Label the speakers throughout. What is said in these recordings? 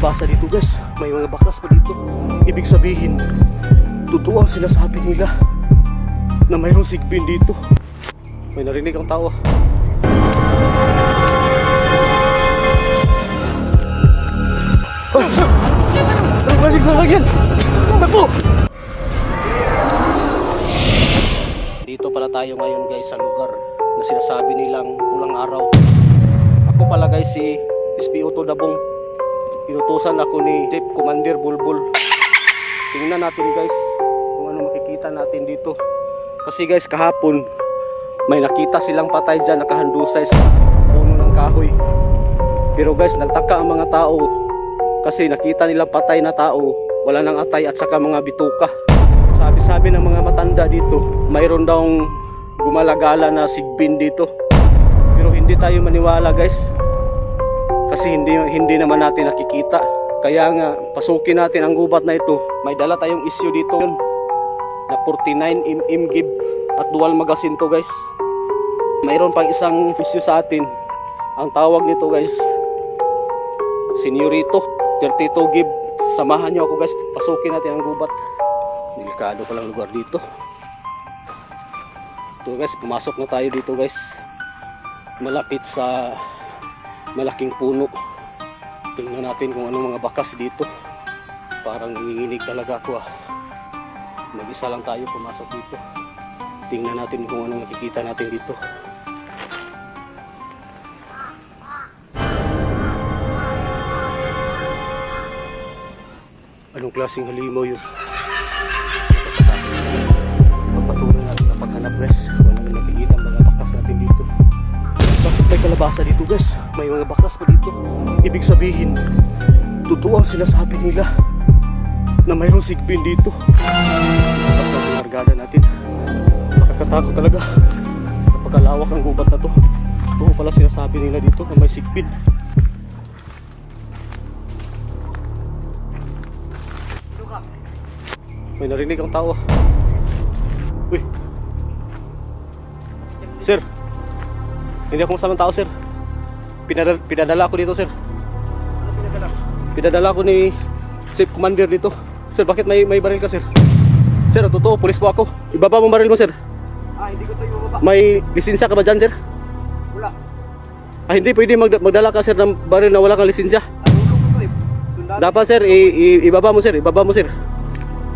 Speaker 1: kalabasa dito guys. May mga bakas pa dito. Ibig sabihin, totoo ang sinasabi nila na mayroong sigbin dito. May narinig ang tao. Anong klaseng halag yan? Ano po? Dito pala tayo ngayon guys sa lugar na sinasabi nilang pulang araw. Ako pala guys si SPO2 Dabong. Inutusan ako ni Chief Commander Bulbul. Tingnan natin guys kung ano makikita natin dito. Kasi guys kahapon may nakita silang patay dyan, nakahandusay sa puno ng kahoy. Pero guys nagtaka ang mga tao kasi nakita nilang patay na tao, wala nang atay at saka mga bituka. Sabi-sabi ng mga matanda dito, mayroon daw gumalagala na sigbin dito. Pero hindi tayo maniwala guys. Kasi hindi naman natin nakikita. Kaya nga pasukin natin ang gubat na ito. May dala tayong issue dito na 49mm give at dual magazine to guys. Mayroon pang isang issue sa atin. Ang tawag nito guys, Senyorito 32 give. Samahan nyo ako guys, pasukin natin ang gubat. Delikado palang lugar dito. Ito guys, pumasok na tayo dito guys. Malapit sa malaking puno. Tingnan natin kung anong mga bakas dito. Parang nanginginig talaga ako. Mag-isa lang tayo pumasok dito. Tingnan natin kung anong makikita natin dito. Anong klaseng halimaw yun? Pagpatuloy natin ang paghanap guys. Kung anong makikita ang mga bakas natin dito. Bakit may kalabasa dito guys? May mga bakas pa dito. Ibig sabihin, totoo ang sinasabi nila na mayroong sigbin dito. Tapos natin ang argada natin. Nakakatakot talaga. Napakalawak ang gubat na to. Totoo pala sinasabi nila dito na may sigbin. May narinig ang tao. Uy. Sir. Hindi ako masamang tao, sir. Pinadala ako dito, sir. Ano pinadala? Pinadala ako ni Chief Commander dito. Sir, bakit may baril ka, sir? Sir, totoo, pulis po ako. Ibaba mo baril mo, sir.
Speaker 2: Hindi ko tayo ibaba.
Speaker 1: May lisensya ka ba dyan, sir?
Speaker 2: Wala.
Speaker 1: Hindi pwede magdala ka, sir, ng baril na wala kang lisensya.
Speaker 2: Sa dulo ko to eh. Sundalo.
Speaker 1: Dapat, sir, ibaba mo, sir. Ibaba mo, sir.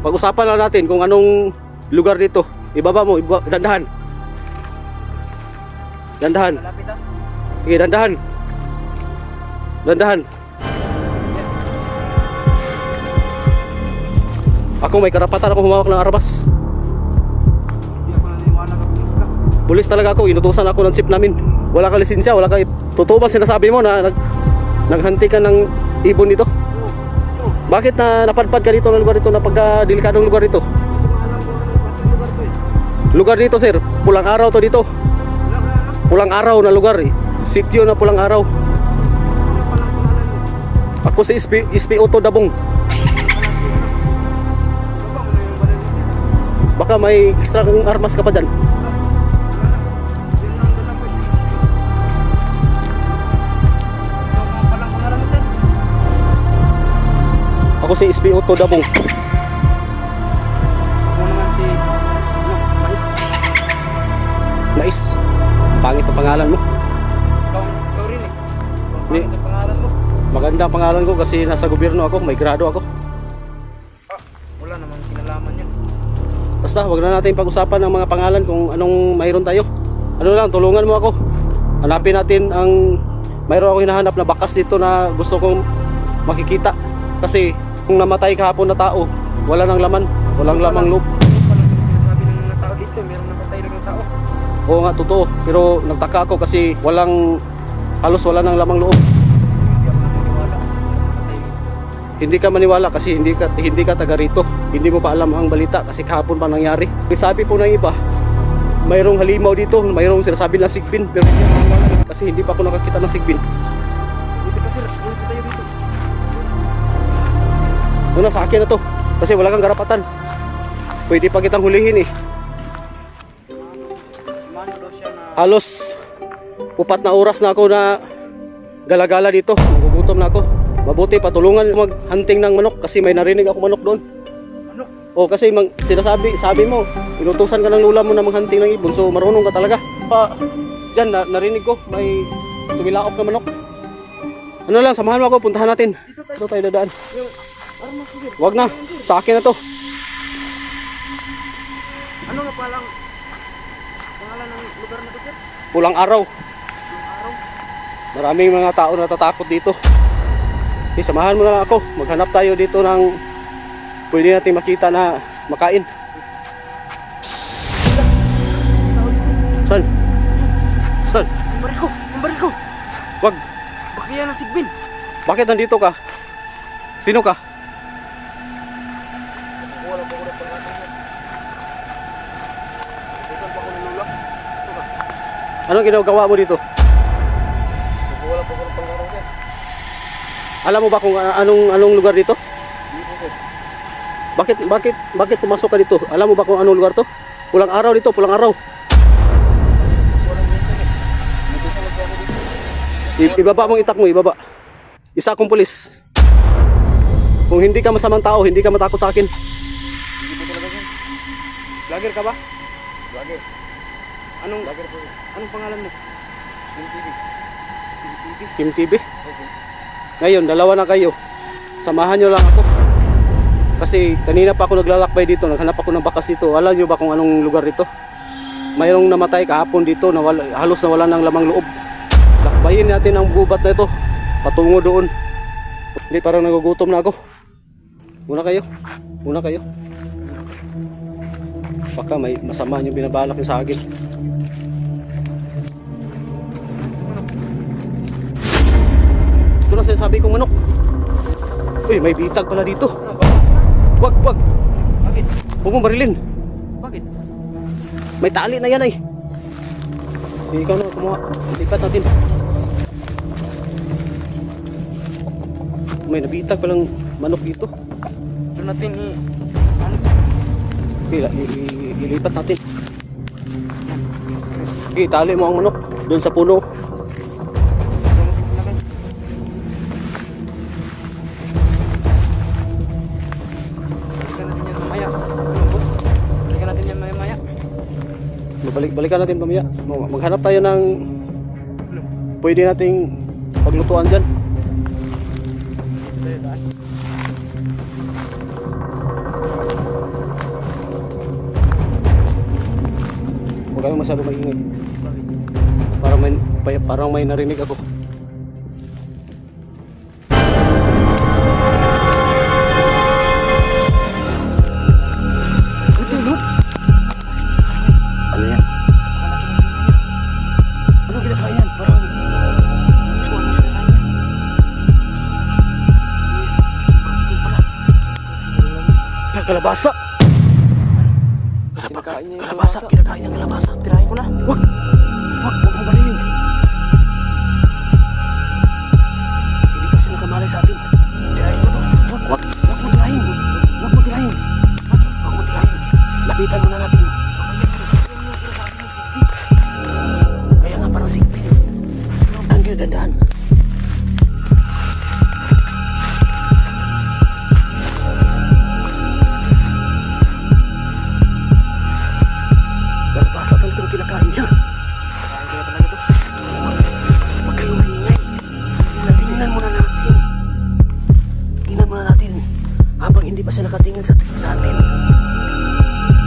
Speaker 1: Pag-usapan lang natin kung anong lugar dito. Ibaba mo, dandahan. Dandahan.
Speaker 2: Malapit ah.
Speaker 1: Sige, dandahan. Dandahan. Ako may karapatan akong humawak ng armas.
Speaker 2: Hindi ako naniniwala ka pulis ka.
Speaker 1: Pulis talaga ako, inutusan ako ng chief namin. Wala ka lisensya, wala ka. Totoo ba sinasabi mo na naghanti ka ng ibon dito? Bakit na napadpad ka dito ng lugar dito, napagka-delikadong lugar dito?
Speaker 2: Hindi ko alam kung anong klaseng lugar to eh.
Speaker 1: Lugar dito, sir, pulang araw to dito.
Speaker 2: Wala.
Speaker 1: Pulang araw na lugar eh. Sityo na pulang araw.
Speaker 2: Ano na palang pangalan mo?
Speaker 1: Ako si SPO2 Dabong.
Speaker 2: Wala si ano. Baba mo na yung baril mo siya.
Speaker 1: Baka may extra kang armas ka pa dyan.
Speaker 2: Wala na. Hindi na ang dala ko eh. Ano nga palang pangalan mo sir?
Speaker 1: Ako si SPO2 Dabong.
Speaker 2: Ako naman si Mais.
Speaker 1: Mais. Pangit ang pangalan mo.
Speaker 2: Ikaw rin eh.
Speaker 1: Hindi.
Speaker 2: Ano ang pangalan mo?
Speaker 1: Maganda ang pangalan ko kasi nasa gobyerno ako, may grado ako.
Speaker 2: Wala namang kinalaman yan.
Speaker 1: Basta wag na natin pag-usapan ang mga pangalan kung anong mayroon tayo. Ano lang, tulungan mo ako. Hanapin natin ang mayroon akong hinahanap na bakas dito na gusto kong makikita. Kasi kung namatay kahapon na tao, wala nang laman, walang lamang loob.
Speaker 2: Palang sinasabi ng mga tao dito, meron napatay ng mga tao.
Speaker 1: Oo nga, totoo. Pero nagtaka ako kasi halos wala nang lamang loob.
Speaker 2: Hindi ako naniniwala. Ay,
Speaker 1: Hindi ka maniwala kasi hindi ka taga rito. Hindi mo pa alam ang balita kasi kahapon pa nangyari. Sabi po ng iba, mayroong halimaw dito, mayroong sinasabi na sigbin, pero hindi ako maniwala kasi hindi pa ako nakakita ng sigbin.
Speaker 2: dito pa sila. Pulis tayo dito.
Speaker 1: Una sa akin na to kasi wala kang karapatan. Pwede pa kitang hulihin eh.
Speaker 2: Mano daw siya na
Speaker 1: Halos 4 na oras na ako na gala-gala dito. Nagugutom na ako. Mabuti patulungan maghunting ng manok kasi may narinig ako manok doon.
Speaker 2: Ano?
Speaker 1: O kasi sabi mo, inutusan ka ng lula mo na maghunting ng ibon, so marunong ka talaga. Diyan, narinig ko, may tumilaok na manok. Ano lang, samahan mo ako, puntahan natin. Dito tayo dadaan.
Speaker 2: Yung armas ko, sir.
Speaker 1: Wag na, sa akin na to.
Speaker 2: Ano nga palang pangalan ng lugar na to, sir?
Speaker 1: Pulang araw.
Speaker 2: Yung araw.
Speaker 1: Maraming mga tao natatakot dito. Okay, samahan mo na lang ako. Maghanap tayo dito ng pwede natin makita na makain.
Speaker 2: Tao dito.
Speaker 1: Saan? Saan?
Speaker 2: Yung baril ko! Yung baril ko!
Speaker 1: Wag.
Speaker 2: Baka yan ang sigbin!
Speaker 1: Bakit nandito ka? Sino ka?
Speaker 2: Wala pa ko na pangalan, sir. Utusan pa ko ng lula. Ito ka.
Speaker 1: Anong ginagawa mo dito?
Speaker 2: Wala pa ko ng pangalan, sir.
Speaker 1: Alam mo ba kung anong lugar dito?
Speaker 2: Dito, sir.
Speaker 1: Bakit pumasok ka dito? Alam mo ba kung anong lugar to? Pulang araw dito, pulang araw.
Speaker 2: Walang mention eh. Utusan lang po ako dito.
Speaker 1: Ibaba mong itak mo, ibaba. Isa akong pulis. Kung hindi ka masamang tao, hindi ka matakot sa akin.
Speaker 2: Hindi po talaga, sir.
Speaker 1: Vlogger ka ba?
Speaker 2: Vlogger.
Speaker 1: Anong
Speaker 2: po yun.
Speaker 1: anong pangalan mo?
Speaker 2: Yung TV. Yung TV.
Speaker 1: Kim TV.
Speaker 2: Okay.
Speaker 1: Ngayon, dalawa na kayo. Samahan nyo lang ako. Kasi kanina pa ako naglalakbay dito, naghanap ako ng bakas dito. Alam nyo ba kung anong lugar dito? Mayroong namatay kahapon dito, halos nawala ng lamang loob. Lakbayin natin ang gubat na ito. Patungo doon. Hindi, parang nagugutom na ako. Una kayo. Baka may masama yung binabalak nyo sa akin. Ito na sinasabi kong manok. Uy, may bitag pala dito. Wag.
Speaker 2: Bakit?
Speaker 1: Huwag mong barilin.
Speaker 2: Bakit?
Speaker 1: May tali na yan ay. Ikaw na kumuha. Lipat natin. May nabitag palang manok dito.
Speaker 2: Doon natin ano?
Speaker 1: Okay, ilipat natin. Okay, tali mo ang manok doon sa puno. Balikan natin mamaya. Maghanap tayo ng pwede nating paglutuan dyan. Huwag kayo masyado maingay. Parang may narinig ako. Ano yan? Ano kinakain yan? Parang... Kalabasa!
Speaker 2: Kinakain niya yung
Speaker 1: Kalabasa! Kinakain ng kalabasa!
Speaker 2: Tirahin ko na.
Speaker 1: Wag mong marinig! Hindi kasi nakamalay sa atin.
Speaker 2: Tirahin ko to.
Speaker 1: Wag mo tirahin! Wag mo tirahin! Lapitan muna natin. Kaya nga parang sigpin. Ang gandaan. Kalabasa talaga ang kinakain niya.
Speaker 2: Tirahin ko na talaga to.
Speaker 1: Huwag kayong maingay. Tingnan muna natin. Tingnan muna natin. Habang hindi pa siya nakatingin sa atin.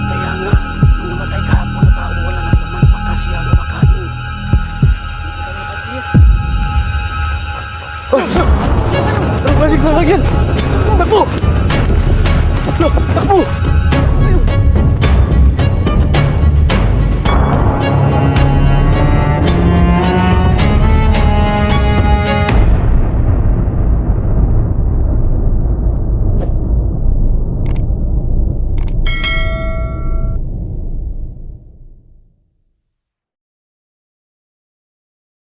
Speaker 1: Kaya nga, nung namatay kahapon na tao, wala na naman baka siya kumakain. Anong klaseng kumakag yan? Takbo! Takbo!